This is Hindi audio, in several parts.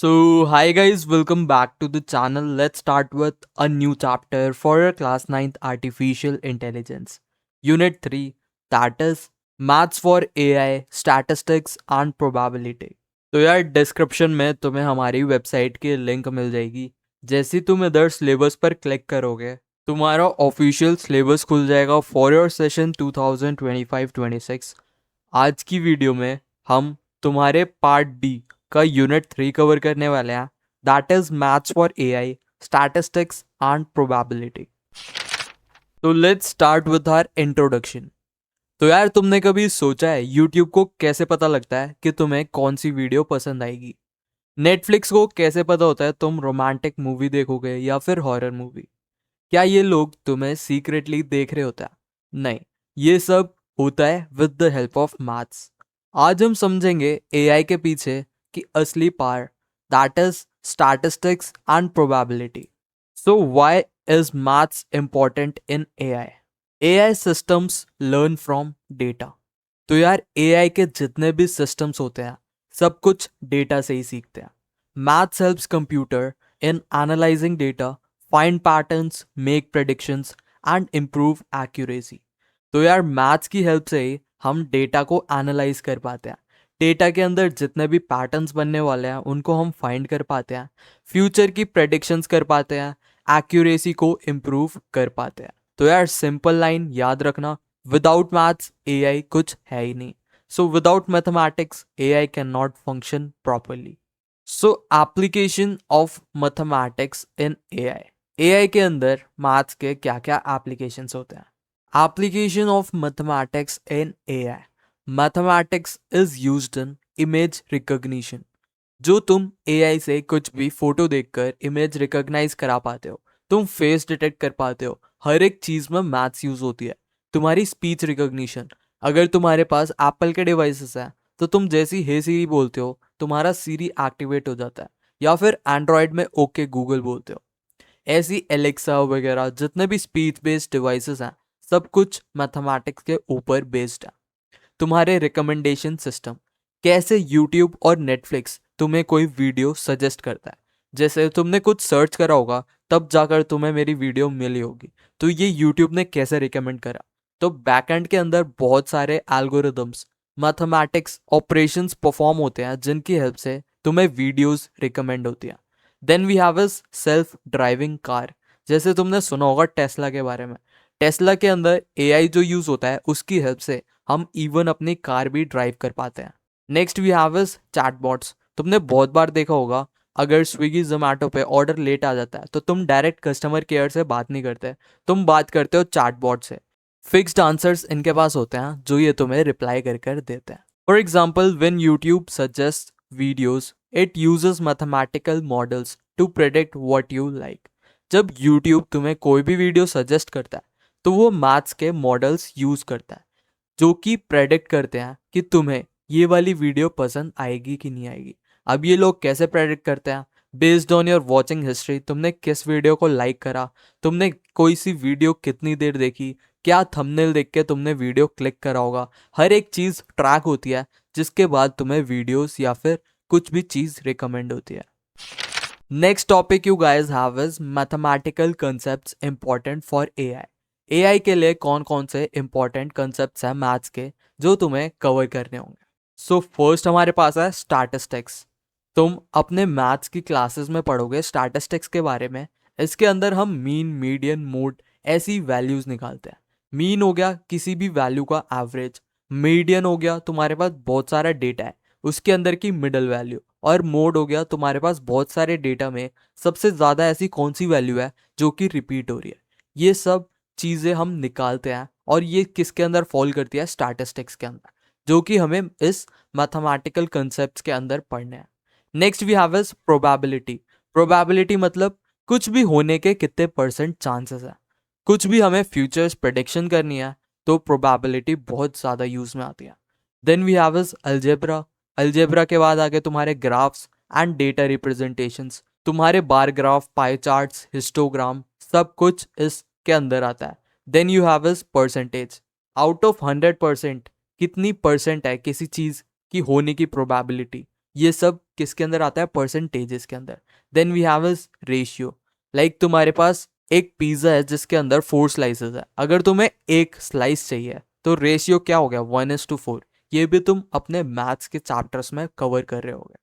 Hi guys, welcome back to the channel. Let's start with a new chapter for your class ninth Artificial Intelligence. Unit 3, that is Maths for AI, Statistics and Probability. तो यार डिस्क्रिप्शन में तुम्हें हमारी वेबसाइट की लिंक मिल जाएगी। जैसे तुम इधर सिलेबस पर क्लिक करोगे, तुम्हारा ऑफिशियल सिलेबस खुल जाएगा फॉर योर सेशन 2025-26। आज की वीडियो में हम तुम्हारे पार्ट डी का यूनिट 3 कवर करने वाले हैं, that is maths for AI, statistics and probability. तो let's start with our introduction. तो यार तुमने कभी सोचा है यूट्यूब को कैसे पता लगता है कि तुम्हें कौन सी वीडियो पसंद आएगी? नेटफ्लिक्स को कैसे पता होता है तुम रोमांटिक मूवी देखोगे या फिर हॉरर मूवी? क्या ये लोग तुम्हें सीक्रेटली देख रहे होता है? नहीं, ये सब होता है with the help of maths. आज हम समझेंगे एआई के पीछे की असली power, that is statistics and probability. So why is maths important in AI? AI systems learn from data. तो यार एआई के जितने भी सिस्टम्स होते हैं सब कुछ डेटा से ही सीखते हैं। Maths helps computer in analysing data, find patterns, make predictions and improve accuracy. तो यार मैथ्स की हेल्प से ही हम डेटा को एनालाइज कर पाते हैं। डेटा के अंदर जितने भी पैटर्न्स बनने वाले हैं उनको हम फाइंड कर पाते हैं, फ्यूचर की प्रेडिक्शंस कर पाते हैं, एक्यूरेसी को इम्प्रूव कर पाते हैं। तो यार सिंपल लाइन याद रखना, विदाउट मैथ्स एआई कुछ है ही नहीं। So without mathematics AI can not function properly. So application of mathematics in AI. AI के अंदर मैथ्स के क्या क्या एप्लीकेशंस होते हैं? Application of mathematics in AI. Mathematics is used in image recognition. जो तुम एआई से कुछ भी फोटो देखकर इमेज रिकॉग्नाइज करा पाते हो, तुम फेस डिटेक्ट कर पाते हो, हर एक चीज में मैथ्स यूज होती है। तुम्हारी स्पीच रिकॉग्निशन, अगर तुम्हारे पास एप्पल के डिवाइसेस हैं तो तुम जैसी हे सीरी बोलते हो तुम्हारा सीरी एक्टिवेट हो जाता है, या फिर एंड्रॉयड में ओके गूगल बोलते हो। ऐसी एलेक्सा वगैरह जितने भी स्पीच बेस्ड डिवाइसेस हैं सब कुछ मैथमेटिक्स के ऊपर बेस्ड है। तुम्हारे रिकमेंडेशन सिस्टम, कैसे यूट्यूब और नेटफ्लिक्स तुम्हें कोई वीडियो सजेस्ट करता है। जैसे तुमने कुछ सर्च करा होगा तब जाकर तुम्हें मेरी वीडियो मिली होगी, तो ये यूट्यूब ने कैसे रिकमेंड करा? तो बैकएंड के अंदर बहुत सारे एल्गोरिदम्स, मैथमेटिक्स ऑपरेशंस परफॉर्म होते हैं जिनकी हेल्प से तुम्हें वीडियोस रिकमेंड होती हैं। Then we have is self driving car. जैसे तुमने सुना होगा टेस्ला के बारे में। टेस्ला के अंदर एआई जो यूज होता है उसकी हेल्प से हम इवन अपनी कार भी ड्राइव कर पाते हैं। Next we have is chatbots. तुमने बहुत बार देखा होगा, अगर स्विगी जोमेटो पे ऑर्डर लेट आ जाता है तो तुम डायरेक्ट कस्टमर केयर से बात नहीं करते, तुम बात करते हो चैटबॉट से। फिक्स्ड आंसर्स इनके पास होते हैं जो ये तुम्हें रिप्लाई कर देते हैं। For example when YouTube suggest videos, it uses mathematical models to predict what you like. जब यूट्यूब तुम्हें कोई भी वीडियो सजेस्ट करता है तो वो मैथ्स के मॉडल्स यूज करता है जो कि प्रेडिक्ट करते हैं कि तुम्हें ये वाली वीडियो पसंद आएगी कि नहीं आएगी। अब ये लोग कैसे प्रेडिक्ट करते हैं? Based on your watching history, तुमने किस वीडियो को लाइक करा, तुमने कोई सी वीडियो कितनी देर देखी, क्या थंबनेल देख के तुमने वीडियो क्लिक करा होगा, हर एक चीज़ ट्रैक होती है जिसके बाद तुम्हें वीडियोस या फिर कुछ भी चीज़ रिकमेंड होती है। Next topic you guys have is mathematical concepts important for AI. AI के लिए कौन कौन से इंपॉर्टेंट कंसेप्ट्स हैं मैथ्स के जो तुम्हें कवर करने होंगे? सो फर्स्ट हमारे पास है स्टैटिस्टिक्स। तुम अपने मैथ्स की क्लासेस में पढ़ोगे स्टैटिस्टिक्स के बारे में। इसके अंदर हम मीन, मीडियन, मोड ऐसी वैल्यूज निकालते हैं। मीन हो गया किसी भी वैल्यू का एवरेज, मीडियन हो गया तुम्हारे पास बहुत सारा डेटा है उसके अंदर की मिडल वैल्यू, और मोड हो गया तुम्हारे पास बहुत सारे डेटा में सबसे ज़्यादा ऐसी कौन सी वैल्यू है जो कि रिपीट हो रही है। ये सब चीज़ें हम निकालते हैं और ये किसके अंदर फॉल करती है? स्टैटिस्टिक्स के अंदर, जो कि हमें इस मैथमेटिकल कंसेप्ट्स के अंदर पढ़ने हैं। Next we have is probability. Probability मतलब कुछ भी होने के कितने परसेंट चांसेस है। कुछ भी हमें फ्यूचर्स प्रेडिक्शन करनी है तो प्रोबेबिलिटी बहुत ज़्यादा यूज में आती है। Then we have is algebra. Algebra के बाद आगे तुम्हारे ग्राफ्स एंड डेटा रिप्रेजेंटेशंस। तुम्हारे bar graph, pie charts, histogram सब कुछ इसके अंदर आता है। Then you have is percentage. Out of 100% कितनी परसेंट है किसी चीज़ की होने की प्रोबेबिलिटी, ये सब किसके अंदर आता है? परसेंटेजेस के अंदर। Then we have is ratio, like तुम्हारे पास एक पिज्जा है जिसके अंदर 4 स्लाइसेस है, अगर तुम्हें एक स्लाइस चाहिए तो रेशियो क्या हो गया? 1:4। ये भी तुम अपने मैथ्स के चैप्टर्स में कवर कर रहे होगे।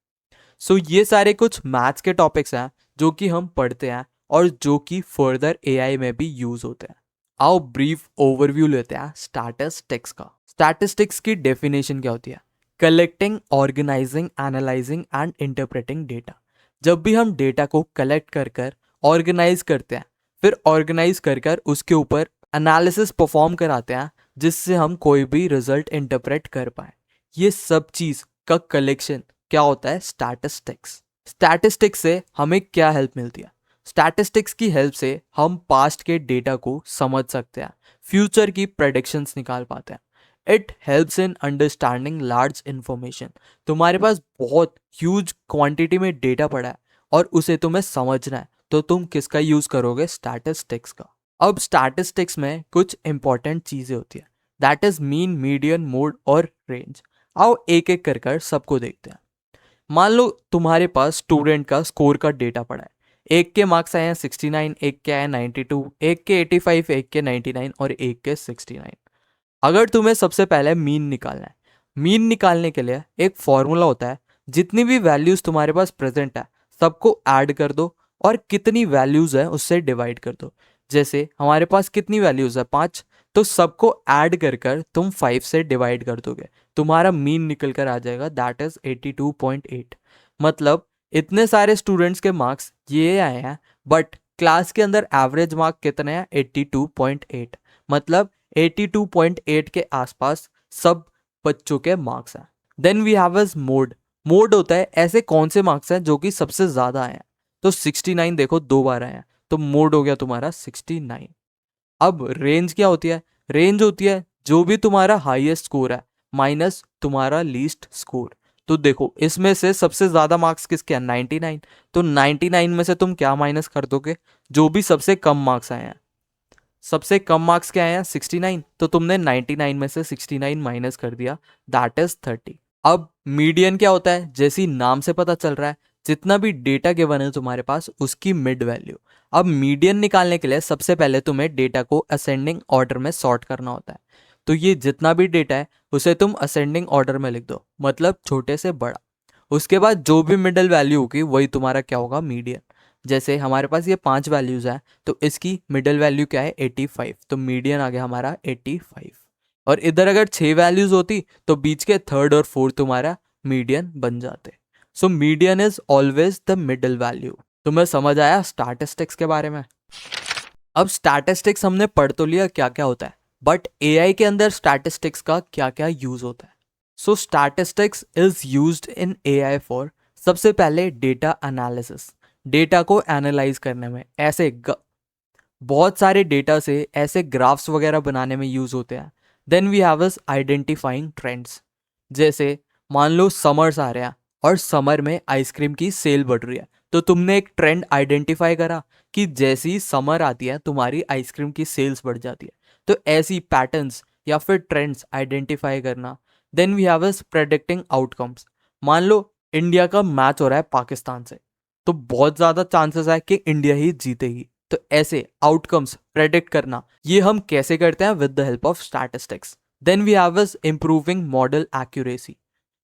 सो ये सारे कुछ मैथ्स के टॉपिक्स हैं जो कि हम पढ़ते हैं और जो कि फर्दर एआई में भी यूज होते हैं। आओ ब्रीफ ओवरव्यू लेते हैं स्टैटिस्टिक्स का। स्टैटिस्टिक्स की डेफिनेशन क्या होती है? Collecting, organising, analysing and interpreting data. जब भी हम डेटा को कलेक्ट कर कर ऑर्गेनाइज करते हैं, फिर ऑर्गेनाइज कर कर उसके ऊपर एनालिसिस परफॉर्म कराते हैं, जिससे हम कोई भी रिजल्ट इंटरप्रेट कर पाए, ये सब चीज का कलेक्शन क्या होता है? स्टैटिस्टिक्स। स्टैटिस्टिक्स से हमें क्या हेल्प मिलती है? स्टैटिस्टिक्स की हेल्प से हम पास्ट के डेटा को समझ सकते हैं, फ्यूचर की प्रेडिक्शंस निकाल पाते हैं। It helps in understanding large information. तुम्हारे पास बहुत ह्यूज क्वांटिटी में डेटा पड़ा है और उसे तुम्हें समझना है, तो तुम किसका यूज करोगे? स्टैटिस्टिक्स का। अब स्टैटिस्टिक्स में कुछ इंपॉर्टेंट चीजें होती है, that is mean, median, mode और रेंज। आओ एक एक कर सबको देखते हैं। मान लो तुम्हारे पास स्टूडेंट का स्कोर का डेटा पड़ा है, एक के मार्क्स आए हैं 69, एक के आए 92, एक के 85, एक के 99 और एक के 69। अगर तुम्हें सबसे पहले मीन निकालना है, मीन निकालने के लिए एक फॉर्मूला होता है, जितनी भी वैल्यूज तुम्हारे पास प्रेजेंट है सबको ऐड कर दो और कितनी वैल्यूज है उससे डिवाइड कर दो। जैसे हमारे पास कितनी वैल्यूज है? 5, तो सबको ऐड कर कर तुम 5 से डिवाइड कर दोगे, तुम्हारा मीन निकल कर आ जाएगा, दैट इज 82.8। मतलब इतने सारे स्टूडेंट्स के मार्क्स ये आए हैं, बट क्लास के अंदर एवरेज मार्क कितने हैं? 82.8। मतलब 82.8 के आसपास सब बच्चों के मार्क्स हैं। Then we have as mode. Mode होता है ऐसे कौन से मार्क्स हैं जो कि सबसे ज्यादा आए हैं, तो 69 देखो 2 बार आए हैं, तो मोड हो गया तुम्हारा 69। अब रेंज क्या होती है? रेंज होती है जो भी तुम्हारा हाईएस्ट स्कोर है माइनस तुम्हारा लीस्ट स्कोर। तो देखो इसमें से सबसे ज्यादा मार्क्स किसके हैं? 99। तो 99 में से तुम क्या माइनस कर दोगे? जो भी सबसे कम मार्क्स आए हैं। सबसे कम मार्क्स क्या आए हैं? 69, तो तुमने 99 में से 69 माइनस कर दिया, दैट इज 30। अब मीडियन क्या होता है? जैसी नाम से पता चल रहा है, जितना भी डेटा गिवन है तुम्हारे पास उसकी मिड वैल्यू। अब मीडियन निकालने के लिए सबसे पहले तुम्हें डेटा को असेंडिंग ऑर्डर में सॉर्ट करना होता है। तो ये जितना भी डेटा है उसे तुम असेंडिंग ऑर्डर में लिख दो, मतलब छोटे से बड़ा। उसके बाद जो भी मिडल वैल्यू होगी वही तुम्हारा क्या होगा? मीडियन। जैसे हमारे पास ये 5 वैल्यूज हैं, तो इसकी मिडल वैल्यू क्या है? 85, तो मीडियन आ गया हमारा 85। और इधर अगर 6 वैल्यूज होती तो बीच के थर्ड और फोर्थ तुम्हारा मीडियन बन जाते। So median is always the middle value. तुम्हें समझ आया स्टैटिस्टिक्स के बारे में? अब स्टैटिस्टिक्स हमने पढ़ तो लिया क्या क्या होता है, बट एआई के अंदर स्टैटिस्टिक्स का क्या क्या यूज होता है। So statistics is used in AI for, सबसे पहले डेटा एनालिसिस। डेटा को एनालाइज करने में ऐसे बहुत सारे डेटा से ऐसे ग्राफ्स वगैरह बनाने में यूज होते हैं। Then we have is identifying trends. जैसे मान लो समर्स आ रहे हैं और समर में आइसक्रीम की सेल बढ़ रही है, तो तुमने एक ट्रेंड आइडेंटिफाई करा कि जैसी समर आती है तुम्हारी आइसक्रीम की सेल्स बढ़ जाती है। तो ऐसी पैटर्न्स या फिर ट्रेंड्स आइडेंटिफाई करना। Then we have is predicting outcomes. मान लो इंडिया का मैच हो रहा है पाकिस्तान से, तो बहुत ज्यादा चांसेस है कि इंडिया ही जीतेगी। तो ऐसे आउटकम्स प्रेडिक्ट करना, ये हम कैसे करते हैं? With the help of statistics. Then we have is improving model accuracy.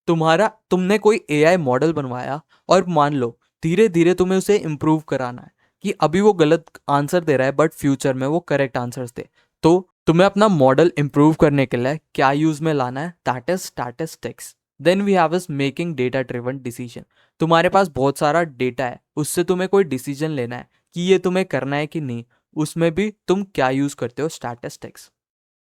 तुमने कोई एआई मॉडल बनवाया और मान लो धीरे धीरे तुम्हें उसे इंप्रूव कराना है कि अभी वो गलत आंसर दे रहा है बट फ्यूचर में वो करेक्ट आंसर्स दे। तो तुम्हें अपना मॉडल इंप्रूव करने के लिए क्या यूज में लाना है? That is statistics. Then we have is making data driven decision. तुम्हारे पास बहुत सारा डेटा है, उससे तुम्हें कोई डिसीजन लेना है कि ये तुम्हें करना है कि नहीं, उसमें भी तुम क्या यूज करते हो? स्टैटिस्टिक्स।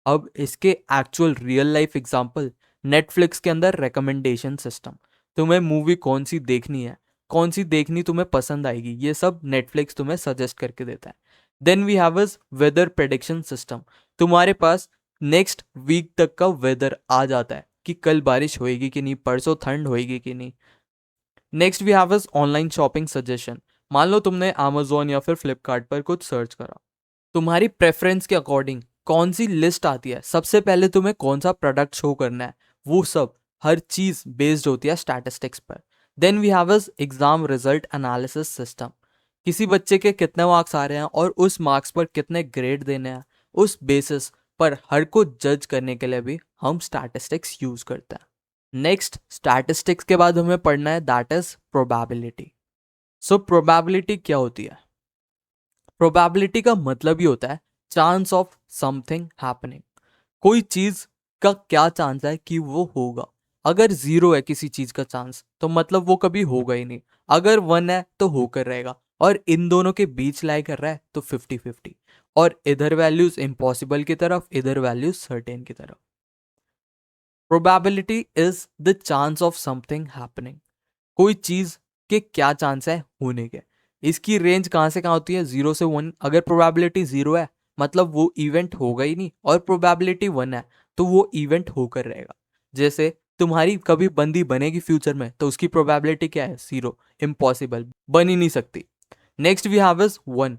अब इसके actual real life example, Netflix के अंदर रिकमेंडेशन सिस्टम। तुम्हें मूवी कौन सी देखनी है, कौन सी देखनी तुम्हें पसंद आएगी, ये सब नेटफ्लिक्स तुम्हें सजेस्ट करके देता है। Then we have is weather prediction system. तुम्हारे पास नेक्स्ट वीक तक का वेदर आ जाता है कि कल बारिश होएगी कि नहीं, परसों ठंड होएगी कि नहीं। Next we have is online shopping suggestion. मान लो तुमने अमेजोन या फिर फ्लिपकार्ट पर कुछ सर्च करा, तुम्हारी प्रेफरेंस के अकॉर्डिंग कौन सी लिस्ट आती है, सबसे पहले तुम्हें कौन सा प्रोडक्ट शो करना है, वो सब हर चीज बेस्ड होती है स्टैटिस्टिक्स पर। Then we have is exam result analysis system. किसी बच्चे के कितने मार्क्स आ रहे हैं और उस मार्क्स पर कितने ग्रेड देने हैं, उस बेसिस पर हर को जज करने के लिए भी हम स्टैटिस्टिक्स यूज करते हैं। नेक्स्ट, स्टैटिस्टिक्स के बाद हमें पढ़ना है that is probability. So probability क्या होती है? प्रोबेबिलिटी का मतलब ही होता है चांस ऑफ समथिंग हैपनिंग। कोई चीज का क्या चांस है कि वो होगा। अगर 0 है किसी चीज का चांस तो मतलब वो कभी होगा ही नहीं। अगर 1 है तो होकर रहेगा, और इन दोनों के बीच लाई कर रहा है तो 50-50। और इधर वैल्यूज इम्पॉसिबल की तरफ, इधर वैल्यूज सर्टेन की तरफ। Probability is the chance of something happening. कोई चीज के क्या चांस है होने के। इसकी रेंज कहां से कहां होती है? 0 से 1। अगर प्रोबेबिलिटी 0 है मतलब वो इवेंट होगा ही नहीं, और प्रोबेबिलिटी 1 है तो वो इवेंट होकर रहेगा। जैसे तुम्हारी कभी बंदी बनेगी फ्यूचर में तो उसकी प्रोबेबिलिटी क्या है? 0, इम्पॉसिबल, बन ही नहीं सकती। Next we have is 1।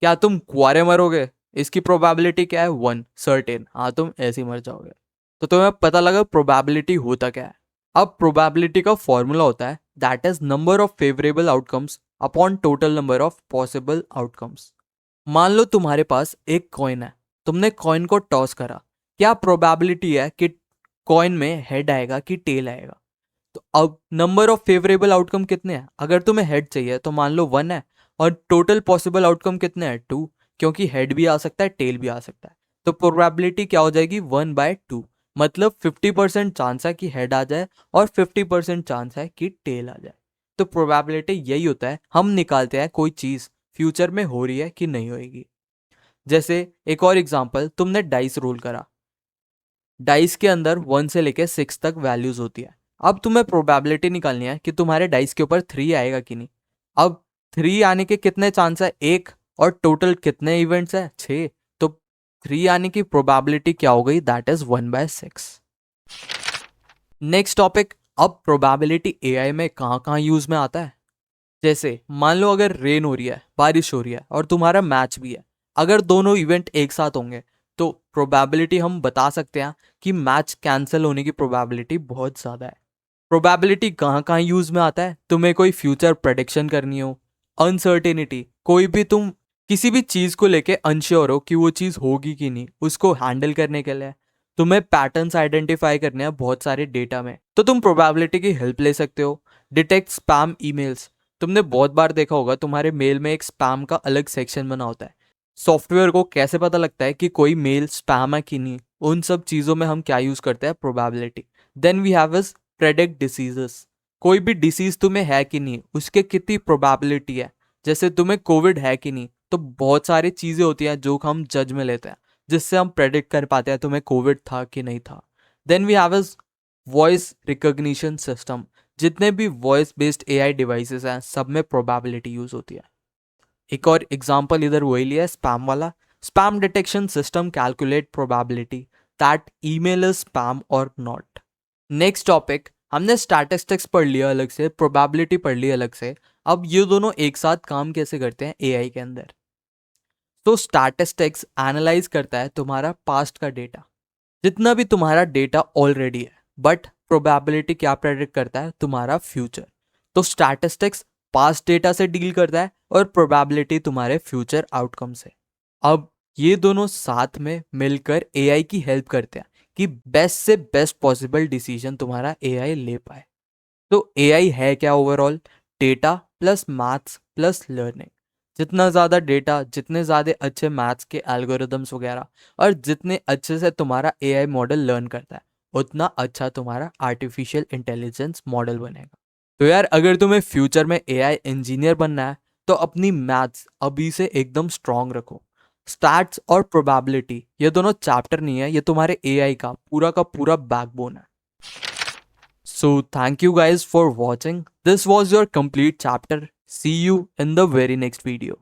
क्या तुम कुआरे मरोगे? इसकी प्रोबेबिलिटी क्या है? 1, सर्टेन। हाँ, तुम ऐसे ही मर जाओगे। तो तुम्हें पता लगा प्रोबेबिलिटी होता क्या है। अब प्रोबेबिलिटी का फॉर्मूला होता है that is number of favourable outcomes upon total number of possible outcomes. मान लो तुम्हारे पास एक कॉइन है, तुमने कॉइन को टॉस करा। क्या प्रोबेबिलिटी है कि कॉइन में हेड आएगा कि टेल आएगा? तो अब नंबर ऑफ फेवरेबल आउटकम कितने हैं? अगर तुम्हें हेड चाहिए तो मान लो 1 है, और टोटल पॉसिबल आउटकम कितने हैं? 2, क्योंकि हेड भी आ सकता है, टेल भी आ सकता है। तो प्रोबेबिलिटी क्या हो जाएगी? 1/2। मतलब 50% चांस है कि हेड आ जाए और 50% चांस है कि टेल आ जाए। तो प्रोबेबिलिटी यही होता है, हम निकालते हैं कोई चीज फ्यूचर में हो रही है कि नहीं होगी। जैसे एक और एग्जांपल, तुमने डाइस रोल करा। डाइस के अंदर 1 से लेके 6 तक वैल्यूज होती है। अब तुम्हें प्रोबेबिलिटी निकालनी है कि तुम्हारे डाइस के ऊपर 3 आएगा कि नहीं। अब 3 आने के कितने चांस है? 1। और टोटल कितने इवेंट्स है? 6। तो 3 आने की प्रोबेबिलिटी क्या हो गई? That is 1/6। नेक्स्ट टॉपिक, अब प्रोबेबिलिटी एआई में कहाँ कहाँ यूज में आता है। जैसे मान लो अगर रेन हो रही है, बारिश हो रही है, और तुम्हारा मैच भी है। अगर दोनों इवेंट एक साथ होंगे तो प्रोबेबिलिटी हम बता सकते हैं कि मैच कैंसिल होने की प्रोबेबिलिटी बहुत ज़्यादा है। प्रोबेबिलिटी कहाँ कहाँ यूज में आता है? तुम्हें कोई फ्यूचर प्रेडिक्शन करनी हो, अनसर्टेनिटी, कोई भी तुम किसी भी चीज को लेके अनश्योर हो कि वो चीज होगी कि नहीं, उसको हैंडल करने के लिए तुम्हें पैटर्न्स आइडेंटिफाई करने हैं बहुत सारे डेटा में, तो तुम प्रोबेबिलिटी की हेल्प ले सकते हो। Detect spam emails. तुमने बहुत बार देखा होगा तुम्हारे मेल में एक स्पैम का अलग सेक्शन बना होता है। सॉफ्टवेयर को कैसे पता लगता है कि कोई मेल स्पैम है कि नहीं? उन सब चीज़ों में हम क्या यूज़ करते हैं? Probability. Then we have is predict diseases. कोई भी डिसीज तुम्हें है कि नहीं, उसके कितनी प्रोबेबिलिटी है। जैसे तुम्हें कोविड है कि नहीं, तो बहुत सारी चीज़ें होती हैं जो हम जज में लेते हैं, जिससे हम प्रेडिक्ट कर पाते हैं तुम्हें कोविड था कि नहीं था। Then we have is voice recognition system. जितने भी वॉइस बेस्ड एआई डिवाइसेस हैं सब में प्रोबेबिलिटी यूज होती है। एक और एग्जांपल इधर वही लिया, स्पैम वाला। Spam detection system calculate probability that email is spam और नॉट। नेक्स्ट टॉपिक, हमने स्टैटिस्टिक्स पढ़ लिया अलग से, प्रोबेबिलिटी पढ़ ली अलग से। अब ये दोनों एक साथ काम कैसे करते हैं एआई के अंदर? तो स्टैटिस्टिक्स एनालाइज करता है तुम्हारा पास्ट का डेटा, जितना भी तुम्हारा डेटा ऑलरेडी है, बट प्रोबेबिलिटी क्या प्रेडिक्ट करता है? तुम्हारा फ्यूचर। तो स्टैटिस्टिक्स पास्ट डेटा से डील करता है और प्रोबेबिलिटी तुम्हारे फ्यूचर आउटकम से। अब ये दोनों साथ में मिलकर एआई की हेल्प करते हैं कि बेस्ट से बेस्ट पॉसिबल डिसीजन तुम्हारा एआई ले पाए। तो एआई है क्या overall? Data plus maths plus learning. जितना ज़्यादा डेटा, जितने ज़्यादा अच्छे मैथ्स के एल्गोरिदम्स वगैरह, और जितने अच्छे से तुम्हारा एआई मॉडल लर्न करता है, उतना अच्छा तुम्हारा आर्टिफिशियल इंटेलिजेंस मॉडल बनेगा। तो यार, अगर तुम्हें फ्यूचर में एआई इंजीनियर बनना है तो अपनी मैथ्स अभी से एकदम स्ट्रांग रखो। स्टैट्स और प्रोबेबिलिटी ये दोनों चैप्टर नहीं है, ये तुम्हारे एआई का पूरा बैकबोन है। So, thank you guys for watching. This was your complete chapter. See you in the very next video.